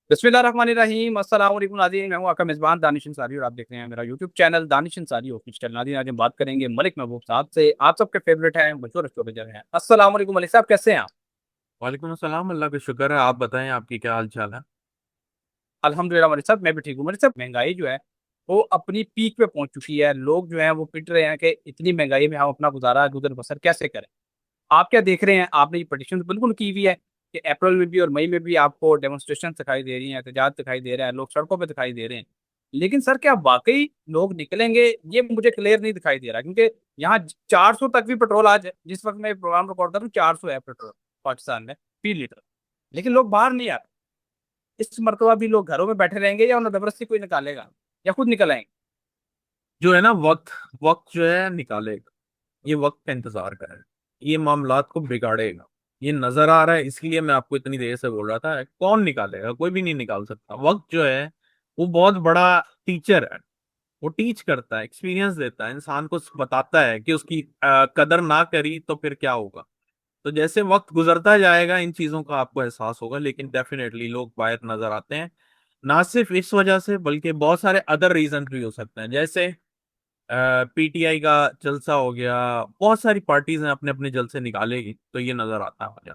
बिस्मिल्लाहिर्रहमानिर्रहीम अस्सलाम वालेकुम नाज़रीन। मैं हूं आपका मेज़बान दानिश अंसारी और आप देख रहे हैं मेरा YouTube channel Danish Ansari official. नाज़रीन, आज हम बात करेंगे मलिक महबूब साहब से। आप सबके फेवरेट हैं, मशहूर एस्ट्रोलॉजर हैं। अस्सलाम वालेकुम मलिक साहब, कैसे हैं आप? वालेकुम अस्सलाम। अल्लाह का शुक्र है। आप बताएं, आपकी क्या हाल चाल है? अल्हम्दुलिल्लाह मलिक साहब, मैं भी ठीक हूँ। मलिक साहब, महंगाई जो है वो अपनी पीक पे पहुंच चुकी है। लोग जो हैं वो पिट रहे हैं कि इतनी महंगाई में हम अपना गुजारा गुजर बसर कैसे करें। आप क्या देख रहे हैं? आपने ये पटिशन बिल्कुल की हुई है कि अप्रैल में भी और मई में भी आपको डेमोन्स्ट्रेशन दिखाई दे रही हैं, एहतजाज दिखाई दे रहा है, लोग सड़कों पे दिखाई दे रहे हैं। लेकिन सर, क्या वाकई लोग निकलेंगे? ये मुझे क्लियर नहीं दिखाई दे रहा, क्योंकि यहाँ 400 तक भी पेट्रोल आज जिस वक्त मैं प्रोग्राम रिकॉर्ड कर रहा हूँ 400 है पेट्रोल पाकिस्तान में, 3 लीटर। लेकिन लोग बाहर नहीं आ रहे। इस मरतबा भी लोग घरों में बैठे रहेंगे या उन्हें जबरदस्ती कोई निकालेगा या खुद निकल आएंगे? जो है ना, वक्त वक्त जो है निकालेगा। ये वक्त का इंतजार करे, ये मामलात को बिगाड़ेगा। ये नजर आ रहा है, इसलिए मैं आपको इतनी देर से बोल रहा था। कौन निकालेगा? कोई भी नहीं निकाल सकता। वक्त जो है वो बहुत बड़ा टीचर है। वो टीच करता है, एक्सपीरियंस देता है, इंसान को बताता है कि उसकी कदर ना करी तो फिर क्या होगा। तो जैसे वक्त गुजरता जाएगा इन चीजों का आपको एहसास होगा, लेकिन डेफिनेटली लोग बाहर नजर आते हैं। ना सिर्फ इस वजह से, बल्कि बहुत सारे अदर रीजन भी हो सकते हैं। जैसे पीटीआई का जलसा हो गया। बहुत सारी पार्टीज हैं अपने अपने जलसे निकालेगी, तो ये नजर आता है मुझे।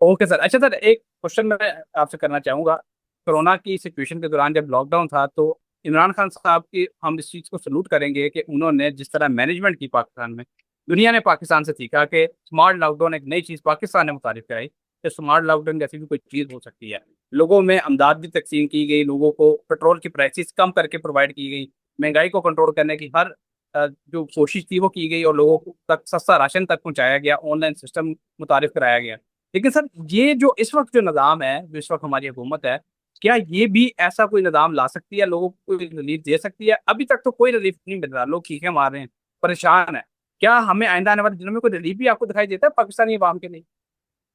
Okay sir. अच्छा सर, एक क्वेश्चन मैं आपसे करना चाहूंगा। कोरोना की सिचुएशन के दौरान जब लॉकडाउन था तो इमरान खान साहब की हम इस चीज़ को सलूट करेंगे कि उन्होंने जिस तरह मैनेजमेंट की पाकिस्तान में, दुनिया ने पाकिस्तान से सीखा कि स्मार्ट लॉकडाउन एक नई चीज़ पाकिस्तान ने मुतारिफ कराई कि स्मार्ट लॉकडाउन जैसी भी कोई चीज़ हो सकती है। लोगों में अमदाद भी तकसीम की गई, लोगों को पेट्रोल की प्राइसेस कम करके प्रोवाइड की गई, महंगाई को कंट्रोल करने की हर जो कोशिश थी वो की गई और लोगों तक सस्ता राशन तक पहुंचाया गया, ऑनलाइन सिस्टम मुतारिफ कराया गया। लेकिन सर, ये जो इस वक्त जो निज़ाम है, जो इस वक्त हमारी हुकूमत है, क्या ये भी ऐसा कोई निज़ाम ला सकती है, लोगों को कोई रिलीफ दे सकती है? अभी तक तो कोई रिलीफ नहीं मिल रहा, लोग चीखें मार रहे हैं, परेशान है। क्या हमें आइंदा आने वाले दिनों में कोई रिलीफ भी आपको दिखाई देता है पाकिस्तानी अवाम के लिए?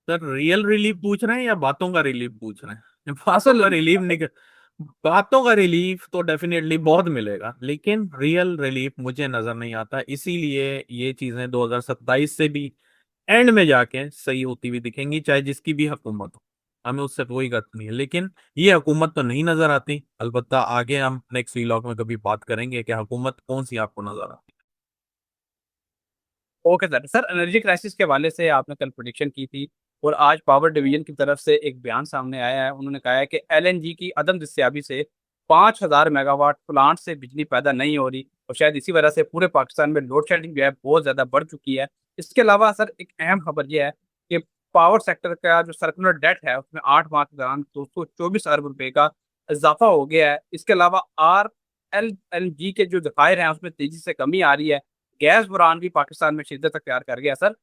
सर, रियल रिलीफ पूछ रहे हैं या बातों का रिलीफ पूछ रहे हैं? बातों असल का रिलीफ। रिलीफ निकल बातों का रिलीफ तो डेफिनेटली बहुत मिलेगा, लेकिन रियल रिलीफ मुझे नजर नहीं आता। इसीलिए ये चीजें 2027 से भी एंड में जाके सही होती हुई दिखेंगी, चाहे जिसकी भी हुकूमत हो। हमें उससे कोई गत नहीं है, लेकिन ये हुकूमत तो नहीं नजर आती। अलबत्ता आगे हम नेक्स्ट व्लॉग में कभी बात करेंगे कि हुकूमत कौन सी आपको नजर आती okay sir. Sir, energy crisis के हवाले से आपने कल प्रोडिक्शन की थी और आज पावर डिवीजन की तरफ से एक बयान सामने आया है। उन्होंने कहा है कि एलएनजी की अदम दस्तियाबी से 5,000 मेगावाट प्लांट से बिजली पैदा नहीं हो रही और शायद इसी वजह से पूरे पाकिस्तान में लोड शेडिंग जो है बहुत ज़्यादा बढ़ चुकी है। इसके अलावा सर, एक अहम खबर यह है कि पावर सेक्टर का जो सर्कुलर डेट है उसमें 8 माह के दौरान 224 अरब रुपए का इजाफा हो गया है। इसके अलावा RLNG के जो जखायर हैं उसमें तेजी से कमी आ रही है। गैस बुरान भी पाकिस्तान में शिद्दत अख्तियार कर गया सर।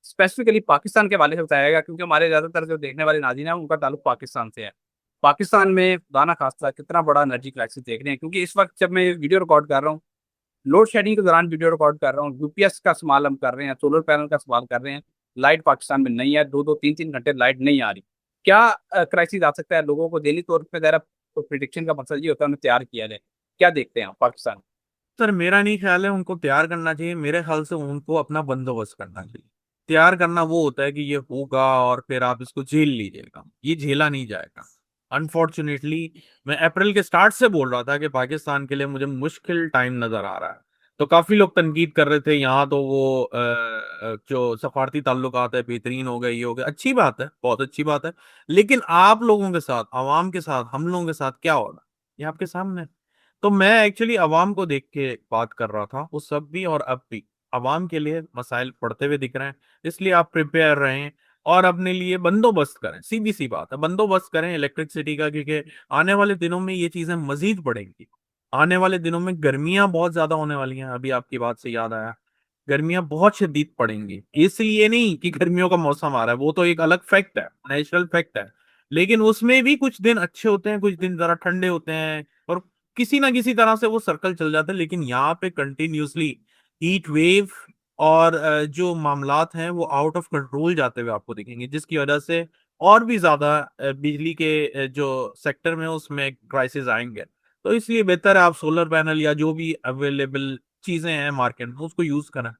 स्पेसिफिकली पाकिस्तान के हवाले से बताएगा, क्योंकि हमारे ज्यादातर जो देखने वाले नाज़रीन हैं उनका ताल्लुक पाकिस्तान से है। पाकिस्तान में खुदा ना खास्ता कितना बड़ा एनर्जी क्राइसिस देख रहे हैं, क्योंकि इस वक्त जब मैं ये वीडियो रिकॉर्ड कर रहा हूँ, लोड शेडिंग के दौरान वीडियो रिकॉर्ड कर रहा हूँ, यूपीएस का इस्तेमाल हम कर रहे हैं, सोलर पैनल का इस्तेमाल कर रहे हैं। लाइट पाकिस्तान में नहीं है, 2-2 3-3 घंटे लाइट नहीं आ रही। क्या क्राइसिस आ सकता है? लोगों को डेली तौर पर जरा प्रिडिक्शन का मकसद ये होता है उन्हें तैयार किया जाए। क्या देखते हैं आप पाकिस्तान? सर, मेरा नहीं ख्याल है उनको तैयार करना चाहिए। मेरे ख्याल से उनको अपना बंदोबस्त करना चाहिए। तैयार करना वो होता है कि ये होगा और फिर आप इसको झेल लीजिएगा। ये झेला नहीं जाएगा, अनफॉर्चुनेटली। मैं अप्रैल के स्टार्ट से बोल रहा था कि पाकिस्तान के लिए मुझे मुश्किल टाइम नजर आ रहा है। तो काफी लोग तनकीद कर रहे थे, यहाँ तो वो जो सफारती ताल्लुकात है बेहतरीन हो गए, ये हो गया। अच्छी बात है, बहुत अच्छी बात है। लेकिन आप लोगों के साथ, आवाम के साथ, हम लोगों के साथ क्या हो रहा है, ये आपके सामने है। तो मैं एक्चुअली अवाम को देख के बात कर रहा था, उस सब भी और अब भी। अवाम के लिए मसाइल पड़ते हुए दिख रहे हैं, इसलिए आप प्रिपेयर रहें और अपने लिए बंदोबस्त करें। सीधी सी बात है, बंदोबस्त करें इलेक्ट्रिसिटी का, क्योंकि आने वाले दिनों में ये चीजें मजीद बढ़ेंगी। आने वाले दिनों में गर्मियां बहुत ज्यादा होने वाली हैं। अभी आपकी बात से याद आया, गर्मियां बहुत शदीद पड़ेंगी। इसलिए नहीं कि गर्मियों का मौसम आ रहा है, वो तो एक अलग फैक्ट है, नेचुरल फैक्ट है। लेकिन उसमें भी कुछ दिन अच्छे होते हैं, कुछ दिन जरा ठंडे होते हैं, और किसी ना किसी तरह से वो सर्कल चल जाता है। लेकिन यहाँ पे कंटिन्यूसली हीट वेव और जो मामलात हैं वो आउट ऑफ कंट्रोल जाते हुए आपको दिखेंगे, जिसकी वजह से और भी ज्यादा बिजली के जो सेक्टर में उसमें क्राइसिस आएंगे। तो इसलिए बेहतर है आप सोलर पैनल या जो भी अवेलेबल चीजें हैं मार्केट में उसको यूज करें।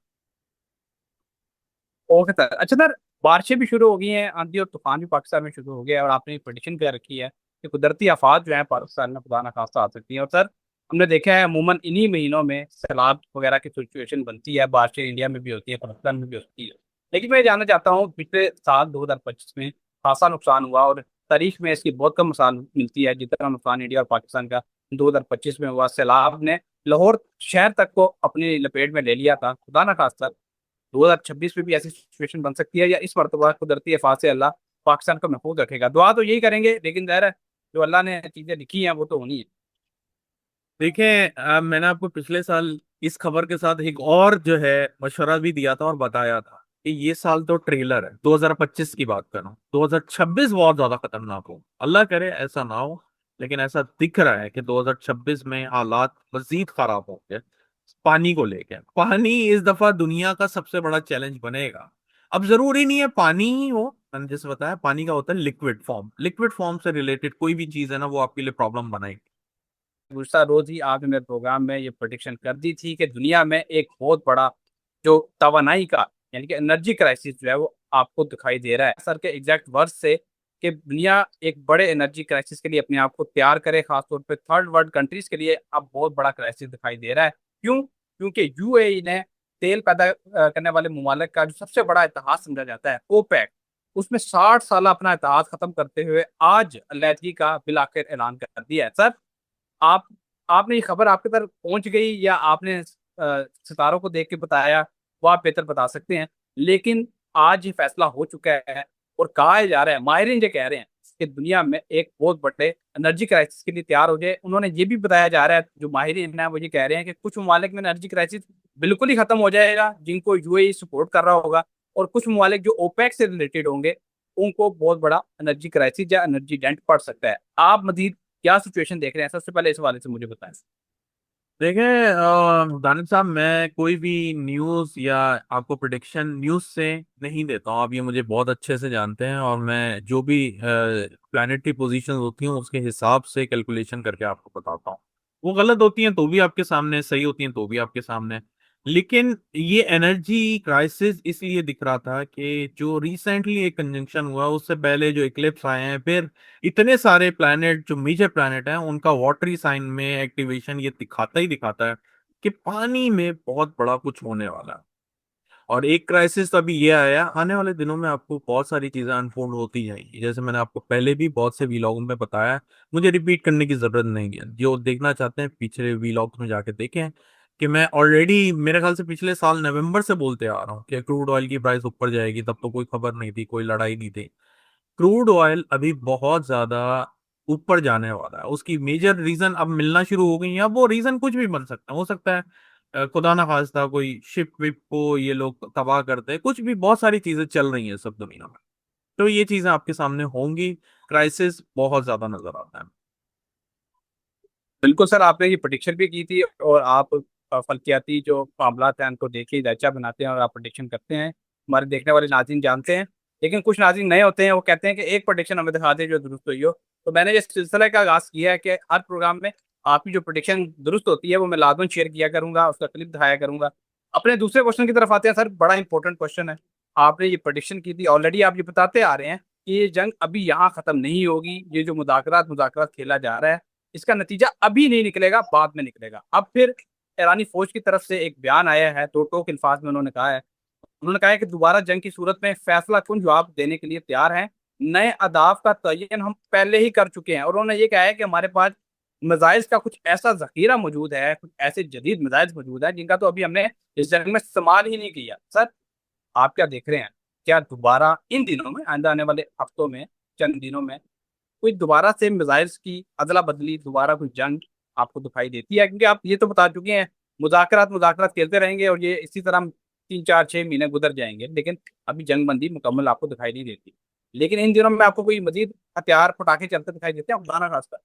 Okay sir. अच्छा सर, बारिशें भी शुरू हो गई हैं, आंधी और तूफान भी पाकिस्तान में शुरू हो गया है, और आपने प्रेडिक्शन कर रखी है कि कुदरती आफात जो है पाकिस्तान में खुदा न खास्ता आ सकती हैं। और सर हमने देखा है अमूमन इन्हीं महीनों में सैलाब वगैरह की सिचुएशन बनती है, बारिशें इंडिया में भी होती है, पाकिस्तान में भी होती है। लेकिन मैं जानना चाहता हूँ, पिछले साल 2025 में खासा नुकसान हुआ, और तारीख में इसकी बहुत कम मिसाल मिलती है जितना नुकसान इंडिया और पाकिस्तान का 2025 में हुआ। सैलाब ने लाहौर शहर तक को अपनी लपेट में ले लिया था। खुदा ना खास्ता 2026 में भी ऐसी सिचुएशन बन सकती है, या इस मरतबा कुदरती आफात से अल्लाह पाकिस्तान को महफूज रखेगा। दुआ तो यही करेंगे, लेकिन ज़ाहिर है जो अल्लाह ने चीज़ें लिखी हैं वो तो होनी है। देखिए मैंने आपको पिछले साल इस खबर के साथ एक और जो है मशवरा भी दिया था और बताया था कि ये साल तो ट्रेलर है। 2025 की बात कर रहा हूँ, 2026 बहुत ज्यादा खतरनाक हो, अल्लाह करे ऐसा ना हो, लेकिन ऐसा दिख रहा है कि 2026 में हालात मजीद खराब होंगे। पानी को लेकर, पानी इस दफा दुनिया का सबसे बड़ा चैलेंज बनेगा। अब जरूरी नहीं है पानी ही हो, मैंने जैसे बताया पानी का होता है लिक्विड फॉर्म, लिक्विड फॉर्म से रिलेटेड कोई भी चीज है ना वो आपके लिए प्रॉब्लम बनाएगी। गुज़श्ता रोज़ ही आपने मेरे प्रोग्राम में ये प्रेडिक्शन कर दी थी कि दुनिया में एक बहुत बड़ा जो तवानाई का यानी कि एनर्जी क्राइसिस जो है वो आपको दिखाई दे रहा है। सर के एग्जैक्ट वर्ड से कि दुनिया एक बड़े एनर्जी क्राइसिस के लिए अपने आप को तैयार करे, खासतौर पे थर्ड वर्ल्ड कंट्रीज के लिए अब बहुत बड़ा क्राइसिस दिखाई दे रहा है। क्यों? क्योंकि यूएई ने तेल पैदा करने वाले ममालिक का जो सबसे बड़ा इतिहाद समझा जाता है ओपेक, उसमें 60 साल अपना इतिहाद खत्म करते हुए आज अलहदगी का बिल आखिर ऐलान कर दिया है। सर आप आपने ये खबर आपके तक पहुंच गई, या आपने सितारों को देख के बताया, वो आप बेहतर बता सकते हैं। लेकिन आज ये फैसला हो चुका है, और कहा जा रहा है, माहिरीन ये कह रहे हैं कि दुनिया में एक बहुत बड़े एनर्जी क्राइसिस के लिए तैयार हो जाए। उन्होंने ये भी बताया जा रहा है, जो माहिरीन है वो ये कह रहे हैं कि कुछ ममालिक में एनर्जी क्राइसिस बिल्कुल ही खत्म हो जाएगा जिनको यूएई सपोर्ट कर रहा होगा, और कुछ ममालिक जो ओपेक से रिलेटेड होंगे उनको बहुत बड़ा एनर्जी क्राइसिस या एनर्जी डेंट पड़ सकता है। आप मजीद क्या सिचुएशन देख रहे हैं? सबसे पहले इस हवाले से मुझे बताएं। देखें दानिश साहब, मैं कोई भी न्यूज़ या आपको प्रिडिक्शन न्यूज़ से नहीं देता हूँ, आप ये मुझे बहुत अच्छे से जानते हैं। और मैं जो भी प्लानिटरी पोजीशन होती हूँ उसके हिसाब से कैलकुलेशन करके आपको बताता हूँ। वो गलत होती हैं तो भी आपके सामने, सही होती हैं तो भी आपके सामने। लेकिन ये एनर्जी क्राइसिस इसलिए दिख रहा था कि जो रिसेंटली एक कंजंक्शन हुआ, उससे पहले जो इक्लिप्स आए हैं, फिर इतने सारे प्लैनेट जो मेजर प्लैनेट हैं उनका वाटरी साइन में एक्टिवेशन ये दिखाता ही दिखाता है कि पानी में बहुत बड़ा कुछ होने वाला है। और एक क्राइसिस तो अभी ये आया, आने वाले दिनों में आपको बहुत सारी चीजें अनफोल्ड होती जाएंगी, जैसे मैंने आपको पहले भी बहुत से वीलॉग में बताया है, मुझे रिपीट करने की जरूरत नहीं है। जो देखना चाहते हैं पिछले वीलॉग में जाके देखें कि मैं ऑलरेडी मेरे ख्याल से पिछले साल नवंबर से बोलते आ रहा हूँ कि क्रूड ऑयल की प्राइस ऊपर जाएगी। तब तो कोई खबर नहीं थी, कोई लड़ाई नहीं थी। क्रूड ऑयल अभी बहुत ज्यादा ऊपर जाने वाला है, उसकी मेजर रीजन अब मिलना शुरू हो गई है। अब वो रीजन कुछ भी बन सकता है, हो सकता है खुदा ना खास्ता कोई शिप विप को ये लोग तबाह करते हैं, कुछ भी, बहुत सारी चीजें चल रही हैं सब दुनिया में। तो ये चीजें आपके सामने होंगी, क्राइसिस बहुत ज्यादा नजर आता है। बिल्कुल सर, आपने ये प्रेडिक्शन भी की थी, और आप फल्कियाती जो मामलात हैं उनको देख के ढांचा बनाते हैं और आप प्रेडिक्शन करते हैं, हमारे देखने वाले नाज़रीन जानते हैं। लेकिन कुछ नाज़रीन नए होते हैं, वो कहते हैं कि एक प्रेडिक्शन हमें दिखा दे जो दुरुस्त हुई हो। तो मैंने ये सिलसिले का आगाज़ किया है कि हर प्रोग्राम में आपकी जो प्रेडिक्शन दुरुस्त होती है वो मैं लाजमन शेयर किया करूंगा, उसका क्लिप दिखाया करूंगा। अपने दूसरे क्वेश्चन की तरफ आते हैं सर, बड़ा इंपॉर्टेंट क्वेश्चन है। आपने ये प्रेडिक्शन की थी, ऑलरेडी आप ये बताते आ रहे हैं कि ये जंग अभी यहाँ खत्म नहीं होगी, ये जो मुज़ाकरात मुज़ाकरात खेला जा रहा है इसका नतीजा अभी नहीं निकलेगा, बाद में निकलेगा। अब फिर ईरानी फौज की तरफ से एक बयान आया है, दो टोक अल्फाज में उन्होंने कहा है कि दोबारा जंग की सूरत में फैसला कुन जवाब देने के लिए तैयार हैं। नए अहदाफ का तयन हम पहले ही कर चुके हैं, और उन्होंने ये कहा है कि हमारे पास मिसाइल्स का कुछ ऐसा जखीरा मौजूद है, कुछ ऐसे जदीद मिसाइल्स मौजूद है जिनका तो अभी हमने इस जंग में इस्तेमाल ही नहीं किया। सर आप क्या देख रहे हैं? क्या दोबारा इन दिनों में, आइंदा आने वाले हफ्तों में, चंद दिनों में कोई दोबारा से मिसाइल्स की अदला बदली, दोबारा कोई जंग आपको दिखाई देती है? क्योंकि आप ये तो बता चुके हैं मुज़ाकरात मुज़ाकरात खेलते रहेंगे, और ये इसी तरह 3 4 6 महीने गुजर जाएंगे, लेकिन अभी जंग बंदी मुकम्मल आपको दिखाई नहीं देती। लेकिन इन दिनों में आपको कोई मजीद हथियार पटाखे चलते दिखाई देते हैं, खुदा ना खास्ता?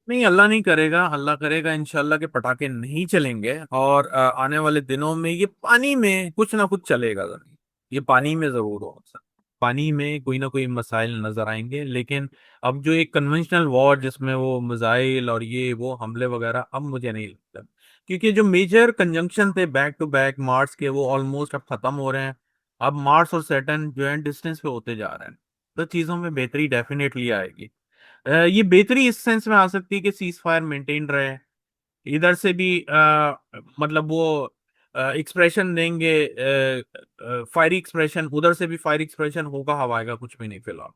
नहीं, अल्लाह नहीं करेगा, अल्लाह करेगा इंशाल्लाह के पटाखे नहीं चलेंगे। और आने वाले दिनों में ये पानी में कुछ ना कुछ चलेगा जरूर, ये पानी में जरूर होगा। पानी में कोई ना कोई मसाइल नजर आएंगे। लेकिन अब जो एक कन्वेंशनल वॉर जिसमें वो मिसाइल और ये वो हमले वगैरह, अब मुझे नहीं लगता, क्योंकि जो मेजर कंजंक्शन थे बैक टू बैक मार्स के वो ऑलमोस्ट अब खत्म हो रहे हैं। अब मार्स और सैटर्न जो है डिस्टेंस पे होते जा रहे हैं, तो चीजों में बेहतरी डेफिनेटली आएगी। ये बेहतरी इस सेंस में आ सकती है कि सीज फायर मेंटेन रहे, इधर से भी मतलब वो एक्सप्रेशन देंगे, फायरी एक्सप्रेशन, उधर से भी फायर एक्सप्रेशन होगा, हवाएं का कुछ भी नहीं फिलहाल।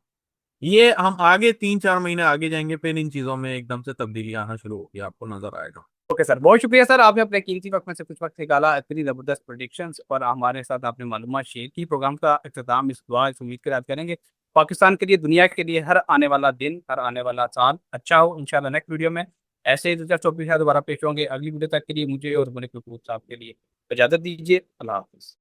ये हम आगे 3-4 महीने आगे जाएंगे, फिर इन चीजों में एकदम से तब्दीली आना शुरू होगी, आपको नजर आएगा। ओके सर, बहुत शुक्रिया सर, आपने अपने कीमती वक्त में से कुछ वक्त निकाला, इतनी ज़बरदस्त प्रोडिक्शंस और हमारे साथ आपने मालूमात शेयर की। प्रोग्राम का इख्तिताम इस दुआ इस उम्मीद के साथ करेंगे पाकिस्तान के लिए, दुनिया के लिए, हर आने वाला दिन, हर आने वाला साल अच्छा हो इंशाल्लाह। नेक्स्ट वीडियो में ऐसे ही दिलचस्प टॉपिक के साथ दोबारा पेश होंगे। अगली वीडियो तक के लिए मुझे और मलिक साहब के लिए इजाज़त दीजिए। अल्लाह हाफिज़।